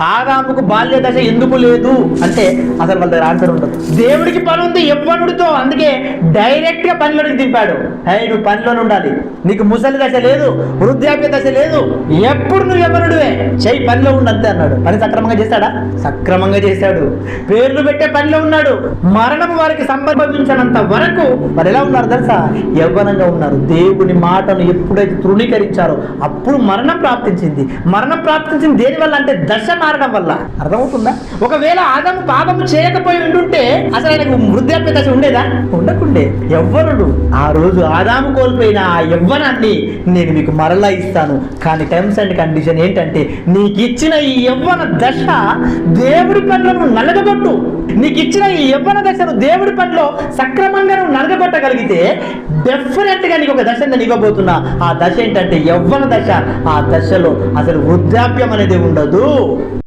ఆదాముకు బాల్య దశ ఎందుకు లేదు అంటే అసలు వాళ్ళ దగ్గర ఆన్సర్ ఉండదు. దేవుడికి పని ఉంది యవ్వనుడితో, అందుకే డైరెక్ట్ గా పనిలోకి దింపాడు. నువ్వు పనిలోనే ఉండాలి, నీకు ముసలి దశ లేదు, వృద్ధాప్య దశ లేదు, ఎప్పుడు నువ్వు యవ్వనుడివే, చెయ్యి పనిలో ఉండు అంతే అన్నాడు. పని సక్రమంగా చేశాడా? సక్రమంగా చేశాడు. పేర్లు పెట్టే పనిలో ఉన్నాడు. మరణం వారికి సంభవించినంత వరకు మరి ఎలా ఉన్నారు తెలుసా? యవ్వనంగా ఉన్నారు. దేవుని మాటను ఎప్పుడైతే తృణీకరించారో అప్పుడు మరణం ప్రాప్తించింది. మరణం ప్రాప్తించింది దేనివల్ల అంటే దశ మారడం వల్ల. అర్థమవుతుందా? ఒకవేళ ఆదాము పాపము చేయకపోయి ఉంటుంటే అసలు ఆయనకు వృద్ధాప్య దశ ఉండేదా? ఉండకుండే. యవ్వనుడు ఆ రోజు ఆదాము కోల్పోయిన ఆ యవ్వనాన్ని నేను మీకు మరలా ఇస్తాను, కానీ టర్మ్స్ అండ్ కండిషన్ ఏంటంటే నీకు ఇచ్చిన ఈ యవ్వన దశ దేవుడి పనిలో నువ్వు నలగగొట్టు. నీకు ఇచ్చిన ఈ యవ్వన దశను దేవుడి పనిలో సక్రమంగా నువ్వు నలగగొట్టగలిగితే డెఫినెట్ గా నీకు ఒక దశ నేను ఇవ్వబోతున్నా. ఆ దశ ఏంటంటే యవ్వన దశ. ఆ దశలో అసలు వృద్ధాప్యం అనేది ఉండదు.